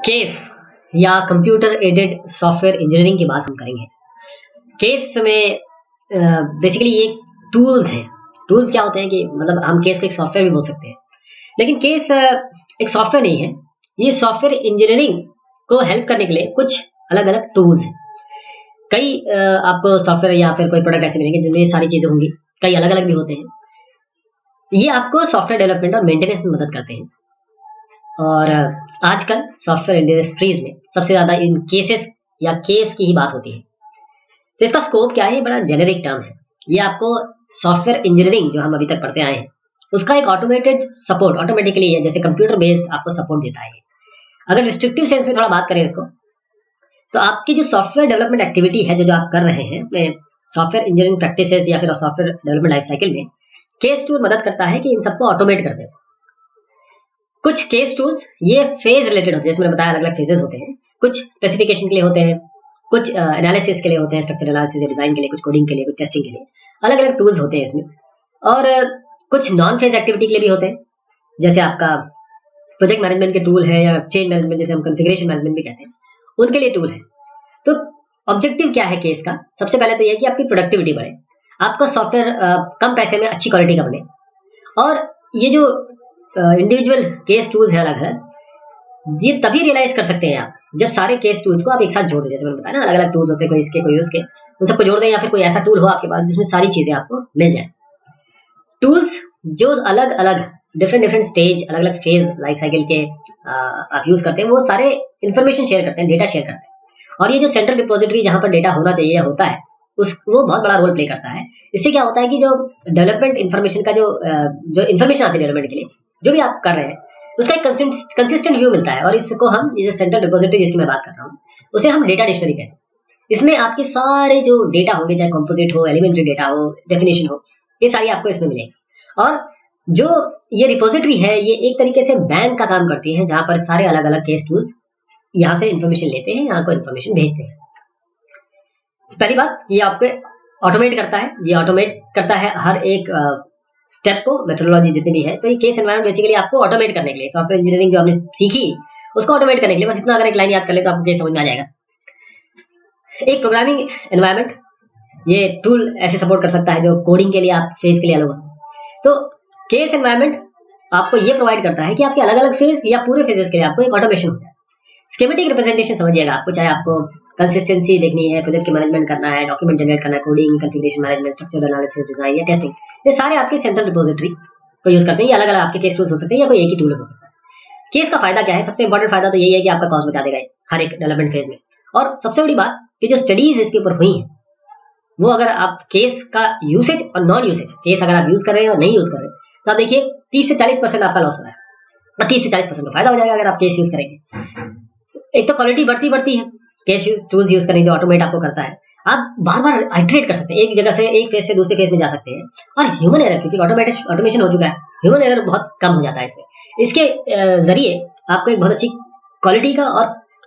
Case या computer aided software engineering की बात हम करेंगे। केस में बेसिकली ये टूल्स हैं। टूल्स क्या होते हैं कि मतलब हम केस को एक सॉफ्टवेयर भी बोल सकते हैं, लेकिन केस एक सॉफ्टवेयर नहीं है। ये सॉफ्टवेयर इंजीनियरिंग को हेल्प करने के लिए कुछ अलग अलग टूल्स हैं। कई आपको सॉफ्टवेयर या फिर कोई प्रोडक्ट ऐसे मिलेंगे जिनमें ये सारी चीजें होंगी, कई अलग अलग भी होते हैं। ये आपको सॉफ्टवेयर डेवलपमेंट और मेंटेनेंस में मदद करते हैं। और आजकल सॉफ्टवेयर इंडस्ट्रीज में सबसे ज्यादा इन केसेस या केस की ही बात होती है। तो इसका स्कोप क्या है? ये बड़ा जेनेरिक टर्म है। ये आपको सॉफ्टवेयर इंजीनियरिंग जो हम अभी तक पढ़ते आए हैं उसका एक ऑटोमेटेड सपोर्ट ऑटोमेटिकली है, जैसे कंप्यूटर बेस्ड आपको सपोर्ट देता है। अगर रिस्ट्रिक्टिव सेंस में थोड़ा बात करें इसको, तो आपकी जो सॉफ्टवेयर डेवलपमेंट एक्टिविटी है जो आप कर रहे हैं सॉफ्टवेयर इंजीनियरिंग प्रैक्टिसेस या फिर सॉफ्टवेयर डेवलपमेंट लाइफ साइकिल में, केस टूल मदद करता है कि इन सबको ऑटोमेट कर दे। कुछ केस टूल्स ये फेज रिलेटेड होते हैं, जैसे मैंने बताया अलग अलग फेजेस होते हैं। कुछ स्पेसिफिकेशन के लिए होते हैं, कुछ एनालिसिस के लिए होते हैं, स्ट्रक्चर एनालिसिस या डिजाइन के लिए, कुछ कोडिंग के लिए, कुछ टेस्टिंग के लिए। अलग अलग टूल्स होते हैं इसमें। और कुछ नॉन फेज एक्टिविटी के लिए भी होते हैं, जैसे आपका प्रोजेक्ट मैनेजमेंट के टूल है या चेंज मैनेजमेंट, जैसे हम कॉन्फ़िगरेशन मैनेजमेंट भी कहते हैं, उनके लिए टूल है। तो ऑब्जेक्टिव क्या है केस का? सबसे पहले तो यह कि आपकी प्रोडक्टिविटी बढ़े, आपका सॉफ्टवेयर कम पैसे में अच्छी क्वालिटी का बने। और ये जो इंडिविजुअल केस टूल्स है अलग अलग, ये तभी रियलाइज कर सकते हैं आप जब सारे केस टूल्स को आप एक साथ जोड़ दें। जैसे मैंने बताया ना, अलग अलग टूल्स होते हैं, कोई इसके कोई उसके, उन सबको जोड़ दें, या फिर कोई ऐसा टूल हो आपके पास जिसमें सारी चीजें आपको मिल जाए। टूल्स जो अलग अलग डिफरेंट स्टेज, अलग अलग फेज लाइफ साइकिल के आप यूज करते हैं, वो सारे इन्फॉर्मेशन शेयर करते हैं, डेटा शेयर करते हैं। और ये जो सेंट्रल रिपोजिटरी जहां पर डेटा होना चाहिए या होता है, उस वो बहुत बड़ा रोल प्ले करता है। इससे क्या होता है कि जो डेवलपमेंट इन्फॉर्मेशन का जो इन्फॉर्मेशन आती है डेवलपमेंट के लिए, जो भी आप कर रहे हैं, उसका एक कंसिस्टेंट व्यू मिलता है। और इसको हम, ये जो सेंट्रल रिपोजिटरी जिसकी मैं बात कर रहा हूँ, उसे हम डेटा डिक्शनरी कहते हैं। इसमें आपके सारे जो डेटा होंगे, चाहे कंपोजिट हो, एलिमेंट्री डेटा हो, डेफिनेशन हो, ये सारी आपको इसमें मिलेगी। और जो ये रिपोजिटरी है, ये एक तरीके से बैंक का काम करती है, जहां पर सारे अलग अलग केस टूल्स यहाँ से इन्फॉर्मेशन लेते हैं, यहाँ को इन्फॉर्मेशन भेजते हैं। पहली बात, ये आपको ऑटोमेट करता है। ये ऑटोमेट करता है हर एक स्टेप को, मेथोडोलॉजी जितनी भी है। तो ये केस एनवायरनमेंट बेसिकली आपको ऑटोमेट करने के लिए, सॉफ्टवेयर इंजीनियरिंग जो हमने सीखी उसको ऑटोमेट करने के लिए, बस इतना अगर एक लाइन याद कर ले तो आपको केस समझ में आ जाएगा। एक प्रोग्रामिंग एनवायरनमेंट ये टूल ऐसे सपोर्ट कर सकता है जो कोडिंग के लिए आप फेज के लिए अलग हो। तो केस एनवायरनमेंट आपको ये प्रोवाइड करता है कि आपके अलग अलग फेज या पूरे फेजेस के लिए आपको एक ऑटोमेशन होता है। स्कीमेटिक रिप्रेजेंटेशन समझिएगा आपको, चाहे आपको कंसिस्टेंसी देखनी है, प्रोजेक्ट की मैनेजमेंट करना है, डॉक्यूमेंट जनरेट करना है, coding, configuration management, structure analysis, design या टेस्टिंग, ये सारे आपके सेंट्रल रिपोजिटरी को यूज करते हैं। ये अलग अलग आपके केस टूल्स हो सकते हैं या कोई एक ही टूल हो सकता है। केस का फायदा क्या है? सबसे इंपॉर्टेंट फायदा तो यही है कि आपका कॉस्ट बचा देगा हर एक डेवलपमेंट फेज में। और सबसे बड़ी बात कि जो स्टडीज इसके ऊपर हुई है, वो अगर आप केस का यूसेज और नॉन यूसेज, केस अगर आप यूज कर रहे हैं और नहीं यूज कर रहे हैं, तो आप देखिए 30 से 40% आपका लॉस हो रहा है और 30 से 40% का फायदा हो जाएगा अगर आप केस यूज करेंगे। एक तो क्वालिटी बढ़ती है केस टूल्स यूज करेंगे, जो ऑटोमेट आपको करता है। आप बार बार आइटरेट कर सकते हैं, एक जगह से एक फेज से दूसरे फेज में जा सकते हैं। और ह्यूमन एरर, क्योंकि ऑटोमेशन हो चुका है, ह्यूमन एरर बहुत कम हो जाता है इसमें। इसके जरिए आपको एक बहुत अच्छी क्वालिटी का और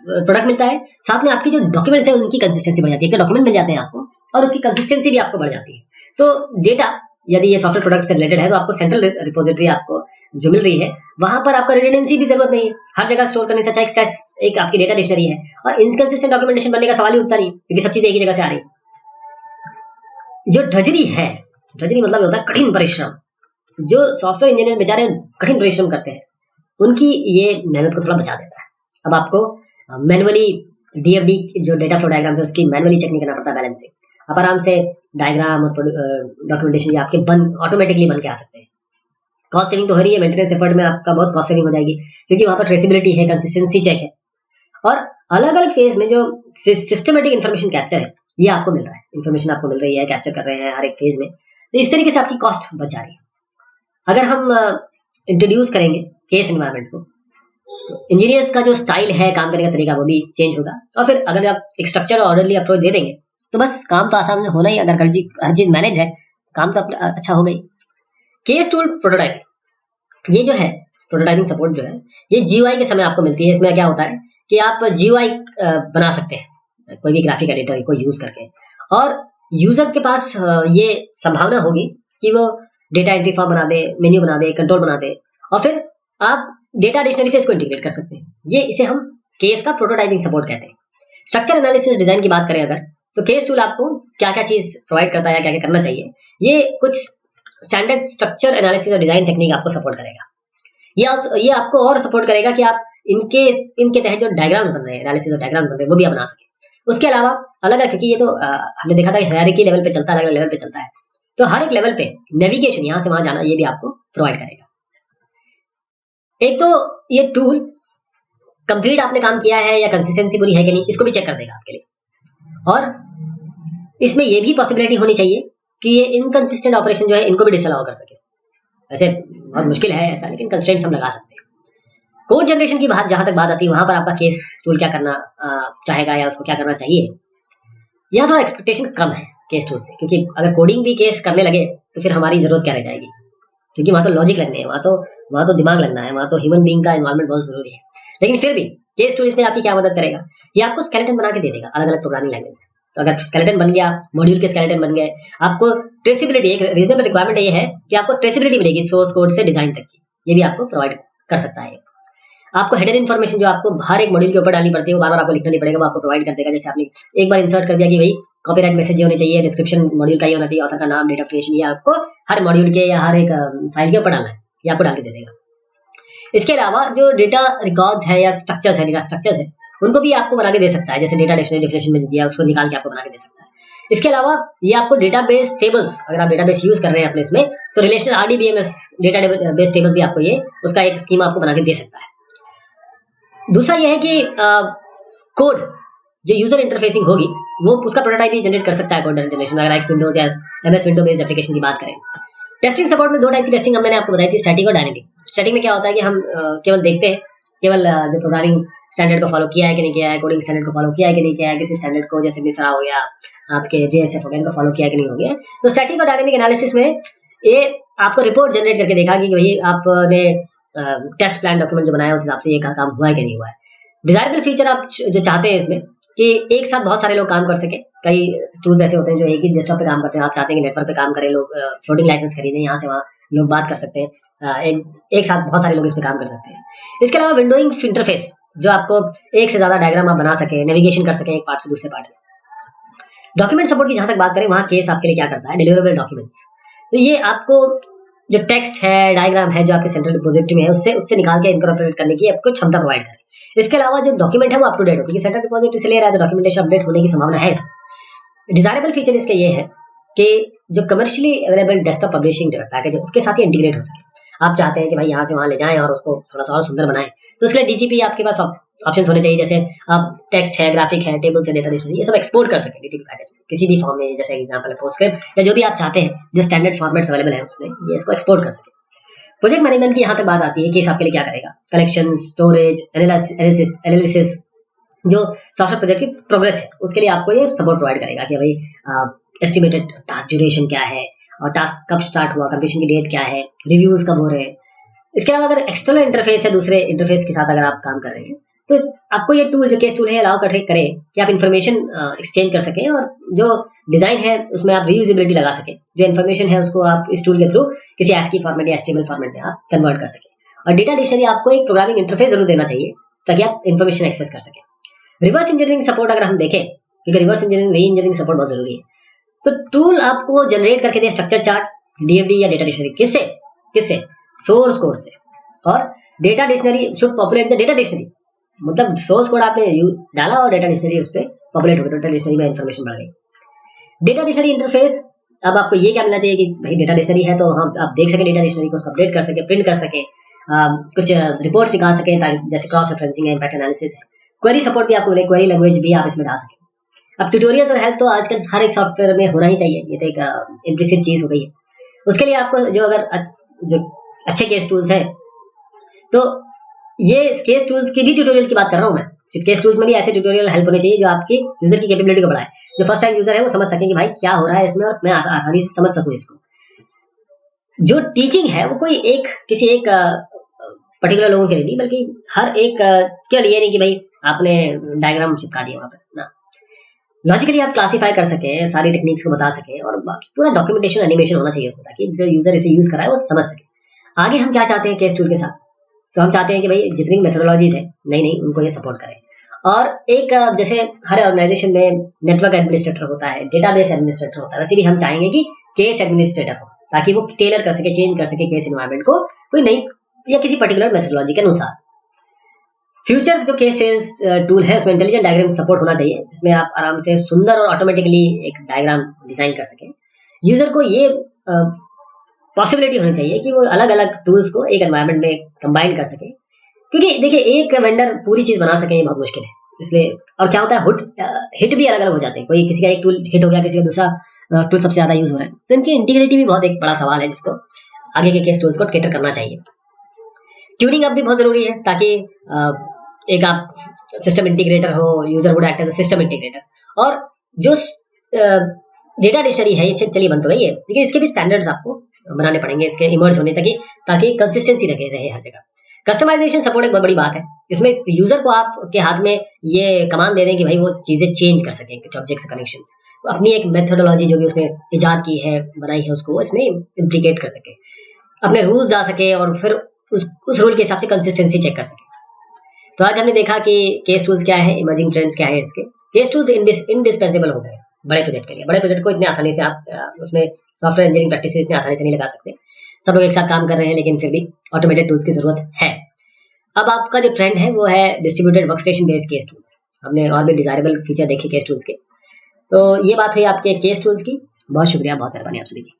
प्रोडक्ट मिलता है। साथ में आपकी जो डॉक्यूमेंट्स है उनकी कंसिस्टेंसी बढ़ जाती है, डॉक्यूमेंट मिल जाते हैं आपको, और उसकी कंसिस्टेंसी भी आपको बढ़ जाती है। तो डेटा यदि ये सॉफ्टवेयर प्रोडक्ट से रिलेटेड है, तो आपको सेंट्रल रिपोजिटरी आपको जो मिल रही है, वहां पर आपका रिडंडेंसी भी जरूरत नहीं है। हर जगह स्टोर करने से अच्छा एक आपकी डेटा डिक्शनरी है, और इनकंसिस्टेंट डॉक्यूमेंटेशन बनने का सवाल ही उठता नहीं, क्योंकि सब चीजें एक ही जगह से आ रही है। जो ड्रजरी है, ड्रजरी मतलब होता है कठिन परिश्रम। जो सॉफ्टवेयर इंजीनियर बेचारे कठिन परिश्रम करते हैं, उनकी ये मेहनत को थोड़ा बचा देता है। अब आपको मैनुअली डीएफडी जो डेटा फ्लो डायग्राम है उसकी मैनुअली चेक नहीं करना पड़ता बैलेंस से। आप आराम से डायग्राम और डॉक्यूमेंटेशन ये आपके ऑटोमेटिकली बन के आ सकते हैं। कॉस्ट सेविंग तो हो रही है, मेंटेनेंस एफर्ट में आपका बहुत कॉस्ट सेविंग हो जाएगी, क्योंकि वहां पर ट्रेसेबिलिटी है, कंसिस्टेंसी चेक है, और अलग अलग फेज में जो सिस्टमेटिक इन्फॉर्मेशन कैप्चर है ये आपको मिल रहा है। इन्फॉर्मेशन आपको मिल रही है, कैप्चर कर रहे हैं हर एक फेज में, तो इस तरीके से आपकी कॉस्ट बच जा रही है। अगर हम इंट्रोड्यूस करेंगे केस एनवायरनमेंट को, इंजीनियर्स का जो स्टाइल है काम करने का तरीका वो भी चेंज होगा। और फिर अगर आप एक स्ट्रक्चर और ऑर्डरली अप्रोच दे देंगे, तो बस काम तो आसान होना ही। अगर हर चीज मैनेज है, काम तो अच्छा हो गई। केस टूल प्रोटोटाइप, ये जो है प्रोटोटाइपिंग सपोर्ट जो है, ये जीयूआई के समय आपको मिलती है। इसमें क्या होता है कि आप जीयूआई बना सकते हैं कोई भी ग्राफिक एडिटर को यूज करके, और यूजर के पास ये संभावना होगी कि वो डेटा एंट्री फॉर्म बना दे, मेन्यू बना दे, कंट्रोल बना दे, और फिर आप डेटा डिक्शनरी से इसको इंटीग्रेट कर सकते हैं। ये इसे हम केस का प्रोटोटाइपिंग सपोर्ट कहते हैं। स्ट्रक्चर एनालिसिस डिजाइन की बात करें अगर, तो केस टूल आपको क्या क्या चीज प्रोवाइड करता है, क्या क्या करना चाहिए, ये कुछ स्टैंडर्ड स्ट्रक्चर एनालिसिस और डिजाइन टेक्निक आपको सपोर्ट करेगा। ये आपको और सपोर्ट करेगा कि आप इनके तहत जो डायग्राम्स बन रहे हैं, एनालिसिस और डायग्राम्स बन रहे हैं, वो भी आप बना सके। उसके अलावा अलग अलग, क्योंकि ये तो हमने देखा था कि हायरार्की लेवल पे चलता है, अलग अलग लेवल पे चलता है, तो हर एक लेवल पे नेविगेशन यहाँ से वहां जाना ये भी आपको प्रोवाइड करेगा। एक तो ये टूल कंप्लीट आपने काम किया है या कंसिस्टेंसी पूरी है कि नहीं, इसको भी चेक कर देगा आपके लिए। और इसमें ये भी पॉसिबिलिटी होनी चाहिए कि ये इनकंसिस्टेंट ऑपरेशन जो है इनको भी डिसअलाउ कर सके। वैसे बहुत मुश्किल है ऐसा, लेकिन कंस्ट्रेंट्स हम लगा सकते हैं। कोड जनरेशन की बात जहां तक बात आती है, वहां पर आपका केस टूल क्या करना चाहेगा या उसको क्या करना चाहिए, यह थोड़ा एक्सपेक्टेशन कम है केस टूल से, क्योंकि अगर कोडिंग भी केस करने लगे तो फिर हमारी जरूरत क्या रह जाएगी, क्योंकि वहां तो लॉजिक लगने हैं, वहां तो दिमाग लगना है, वहां तो ह्यूमन बीइंग का इन्वॉल्वमेंट बहुत जरूरी है। लेकिन फिर भी केस टूल इसमें आपकी क्या मदद करेगा, ये आपको स्केलेटन बना के दे देगा अलग अलग प्रोग्रामिंग लैंग्वेज में। तो अगर स्केलेटन बन गया, मॉड्यूल के स्केलेटन बन गए, आपको ट्रेसिबिलिटी, एक रीजनेबल रिक्वायरमेंट ये है कि आपको ट्रेसिबिलिटी मिलेगी सोर्स कोड से डिजाइन तक की, ये भी आपको प्रोवाइड कर सकता है। आपको हेडर इन्फॉर्मेशन जो आपको हर एक मॉड्यूल के ऊपर डालनी पड़ती है, वो बार बार आपको लिखना नहीं पड़ेगा, वो आपको प्रोवाइड कर देगा। जैसे आपने एक बार इंसर्ट कर दिया कि भाई कॉपीराइट मैसेज ये होने चाहिए, डिस्क्रिप्शन मॉड्यूल का ये होना चाहिए, ऑथर का नाम, डेट ऑफ क्रिएशन, ये आपको हर मॉड्यूल के या हर एक फाइल के ऊपर डालना है, ये आपको डाल के दे देगा। इसके अलावा जो डेटा रिकॉर्ड्स है या स्ट्रक्चर्स है, डेटा स्ट्रक्चर्स है, उनको भी आपको बना के दे सकता है। जैसे डेटा डिक्शनरी डेफिनेशन में दिया, उसको निकाल के आपको बना के दे सकता है। इसके अलावा ये आपको डेटाबेस टेबल्स, अगर आप डेटाबेस यूज कर रहे हैं अपने इसमें, तो रिलेशनल RDBMS डेटाबेस टेबल्स भी आपको ये उसका एक स्कीमा आपको बना के दे सकता है। दूसरा ये है कि कोड जो यूजर इंटरफेसिंग होगी, वो उसका प्रोटोटाइप भी जनरेट कर सकता है कोड जनरेशन में। अगर एक्स विंडोज या MS विंडो बेस्ड एप्लीकेशन की बात करें, टेस्टिंग सपोर्ट में दो टाइप की टेस्टिंग मैंने आपको बताई थी, स्टैटिक और डायनेमिक। स्टैटिक में क्या होता है कि हम केवल देखते हैं, केवल जो प्रोग्रामिंग स्टैंडर्ड को फॉलो किया है कि नहीं किया है, कोडिंग स्टैंडर्ड को फॉलो किया है कि नहीं किया है, किसी स्टैंडर्ड को जैसे मिसरा हो गया, आपके JSF हो गया, इनको फॉलो किया है कि नहीं हो गया। तो स्टैटिक और डायनेमिक एनालिसिस में ये आपको रिपोर्ट जनरेट करके देखा कि भाई आपने टेस्ट प्लान डॉक्यूमेंट जो बनाया उस हिसाब से ये काम हुआ है कि नहीं हुआ है। डिजायरेबल फीचर आप जो चाहते हैं इसमें कि एक साथ बहुत सारे लोग काम कर सके। कई टूल्स ऐसे होते हैं जो एक ही डेस्कटॉप पे काम करते हैं, आप चाहते हैं कि नेटवर्क पे काम करें, लोग फ्लोटिंग लाइसेंस खरीदें, यहाँ से वहाँ लोग बात कर सकते हैं, एक साथ बहुत सारे लोग इस पे काम कर सकते हैं। इसके अलावा विंडोइंग इंटरफेस, जो आपको एक से ज्यादा डायग्राम आप बना सके, नेविगेशन कर सके एक पार्ट से दूसरे पार्ट में। डॉक्यूमेंट सपोर्ट की जहां तक बात करें, वहां केस आपके लिए क्या करता है, डिलीवरेबल डॉक्यूमेंट्स। तो ये आपको जो टेक्स्ट है, डायग्राम है, जो आपके सेंट्रल रिपोजिटरी में है, उससे निकाल के इनकॉर्पोरेट करने की आपको क्षमता प्रोवाइड करे। इसके अलावा जो डॉक्यूमेंट है वो अप टू डेट हो, क्योंकि सेंट्रल रिपोजिटरी से ले रहा है तो डॉक्यूमेंटेशन अपडेट होने की संभावना है इसमें। डिजायरेबल फीचर इसके ये है कि जो commercially available desktop publishing package है उसके साथ ही इंटीग्रेट हो सके। आप चाहते हैं कि भाई यहाँ से वहां ले जाएं और उसको थोड़ा सा और सुंदर बनाएं, तो इसके लिए DTP आपके पास ऑप्शंस होने चाहिए। जैसे आप टेक्स्ट है, ग्राफिक है, टेबल से डेटा डिक्शनरी, ये सब एक्सपोर्ट कर सकें DTP पैकेज में किसी भी फॉर्म में, जैसे एग्जांपल है पोस्टस्क्रिप्ट या जो भी आप चाहते हैं, जो स्टैंडर्ड फॉर्मेट्स अवेलेबल है उसमें ये इसको एक्सपोर्ट कर सके। प्रोजेक्ट मैनेजमेंट की यहाँ तक बात आती है, केस आपके लिए क्या करेगा, कलेक्शन, स्टोरेज, एनालिसिस, जो सॉफ्टवेयर प्रोजेक्ट की प्रोग्रेस है उसके लिए आपको ये सपोर्ट प्रोवाइड करेगा कि भाई एस्टिमेटेड टास्क ड्यूरेशन क्या है और टास्क कब स्टार्ट हुआ, कंप्लीशन की डेट क्या है, रिव्यूज कब हो रहे हैं। इसके अलावा अगर एक्सटर्नल इंटरफेस है, दूसरे इंटरफेस के साथ अगर आप काम कर रहे हैं, तो आपको ये टूल जो केस टूल है अलाउ करे कि आप इन्फॉर्मेशन एक्सचेंज कर सकें और जो डिजाइन है उसमें आप रीयूजेबिलिटी लगा सकें। जो इन्फॉर्मेशन है उसको आप इस टूल के थ्रू किसी ASCII फॉर्मेट या HTML फॉर्मेट में आप कन्वर्ट कर सकें। और डेटा डिक्शनरी आपको एक प्रोग्रामिंग इंटरफेस जरूर देना चाहिए ताकि आप इन्फॉर्मेशन एक्सेस कर सकें। रिवर्स इंजीनियरिंग सपोर्ट अगर हम देखें, क्योंकि रिवर्स इंजीनियरिंग, री इंजीनियरिंग सपोर्ट बहुत जरूरी है, तो टूल आपको जनरेट करके दे स्ट्रक्चर चार्ट, DFD या डेटा डिक्शनरी, किससे सोर्स कोड से। और data dictionary should populate the data dictionary, मतलब सोर्स कोड आपने डाला और डेटा डिक्शनरी उस पर पॉपुलेट हो गई, डेटा डिक्शनरी में इंफॉर्मेशन बढ़ गई। डेटा डिक्शनरी इंटरफेस, अब आपको ये क्या मिलना चाहिए कि भाई डेटा डिक्शनरी है तो हम आप देख सके डेटा डिक्शनरी को, उसको अपडेट कर सके, प्रिंट कर सके, कुछ रिपोर्ट्स दिखा सके, जैसे क्रॉस रेफरेंसिंग है, इंपैक्ट एनालिसिस है। क्वेरी सपोर्ट भी आपको मिले, क्वेरी लैंग्वेज भी आप इसमें डाल सके। अब ट्यूटोरियल्स और हेल्प तो आजकल हर एक सॉफ्टवेयर में होना ही चाहिए, ये तो एक इम्प्लिसिट चीज हो गई है। उसके लिए आपको जो अच्छे केस टूल्स हैं, तो ये केस टूल्स की भी ट्यूटोरियल की बात कर रहा हूँ मैं। केस टूल्स में भी ऐसे ट्यूटोरियल हेल्प होने चाहिए जो आपकी यूजर की कैपेबिलिटी को बढ़ाए, जो फर्स्ट टाइम यूजर है वो समझ सके कि भाई क्या हो रहा है इसमें और मैं आसानी से समझ सकूं इसको। जो टीचिंग है वो कोई किसी एक पर्टिकुलर लोगों के लिए नहीं, बल्कि हर एक के लिए नहीं कि भाई आपने डायग्राम चिपका दिया वहां पर ना, लॉजिकली आप क्लासीफाई कर सके, सारी टेक्निक्स को बता सके और पूरा डॉक्यूमेंटेशन, एनिमेशन होना चाहिए उसमें, ताकि जो यूजर इसे यूज कर रहा है वो समझ सके। आगे हम क्या चाहते हैं केस टूल के साथ, तो हम चाहते हैं कि भाई जितनी मेथोडोलॉजीज है नई उनको ये सपोर्ट करें। और एक जैसे हर ऑर्गेनाइजेशन में नेटवर्क एडमिनिस्ट्रेटर होता है, डेटाबेस एडमिनिस्ट्रेटर होता है, वैसे भी हम चाहेंगे कि केस एडमिनिस्ट्रेटर हो, ताकि वो टेलर कर सके, चेंज कर सके केस एनवायरनमेंट को कोई नई या किसी पर्टिकुलर मेथोडोलॉजी के अनुसार। फ्यूचर जो केस टेस्ट टूल है उसमें इंटेलिजेंट डायग्राम सपोर्ट होना चाहिए, जिसमें आप आराम से सुंदर और ऑटोमेटिकली एक डायग्राम डिजाइन कर सकें। यूजर को ये पॉसिबिलिटी होनी चाहिए कि वो अलग अलग टूल्स को एक एनवायरनमेंट में कंबाइन कर सके, क्योंकि देखिए एक वेंडर पूरी चीज बना सके ये बहुत मुश्किल है। इसलिए और क्या होता है, हिट भी अलग अलग हो जाते हैं, कोई किसी का एक टूल हिट हो गया, किसी का दूसरा टूल सबसे ज्यादा यूज हो रहा है, तो इनकी इंटीग्रिटी भी बहुत एक बड़ा सवाल है जिसको आगे के केस टूल्स को कैटर करना चाहिए। ट्यूनिंग अप भी बहुत जरूरी है, ताकि एक आप सिस्टम इंटीग्रेटर हो, user would act as a system integrator. और जो डेटा डिक्शनरी है ये चलिए बन तो गई है, लेकिन इसके भी स्टैंडर्ड्स आपको बनाने पड़ेंगे इसके इमर्ज होने तक, ताकि कंसिस्टेंसी रहे हर जगह। कस्टमाइजेशन सपोर्ट एक बहुत बड़ी बात है, इसमें यूजर को आपके हाथ में ये कमांड दे दें कि भाई वो चीजें चेंज कर सकें, कुछ ऑब्जेक्ट्स कनेक्शंस, अपनी एक मेथोडोलॉजी जो भी उसने इजाद की है, बनाई है, उसको इसमें इंप्लीकेट कर सके, अपने रूल्स आ सके और फिर उस रूल के हिसाब से कंसिस्टेंसी चेक कर सके। तो आज हमने देखा कि केस टूल्स क्या है, इमर्जिंग ट्रेंड्स क्या है इसके। केस टूल्स इंडिस्पेंसेबल हो गए बड़े प्रोजेक्ट के लिए। बड़े प्रोजेक्ट को इतने आसानी से आप उसमें सॉफ्टवेयर इंजीनियरिंग प्रैक्टिस इतने आसानी से नहीं लगा सकते, सब लोग एक साथ काम कर रहे हैं, लेकिन फिर भी ऑटोमेटेड टूल्स की जरूरत है। अब आपका जो ट्रेंड है वो है distributed workstation based case tools. हमने और भी डिजायरेबल फीचर देखे केस टूल्स के। तो ये बात हुई आपके केस टूल्स की। बहुत शुक्रिया, बहुत मेहरबानी आप सभी की।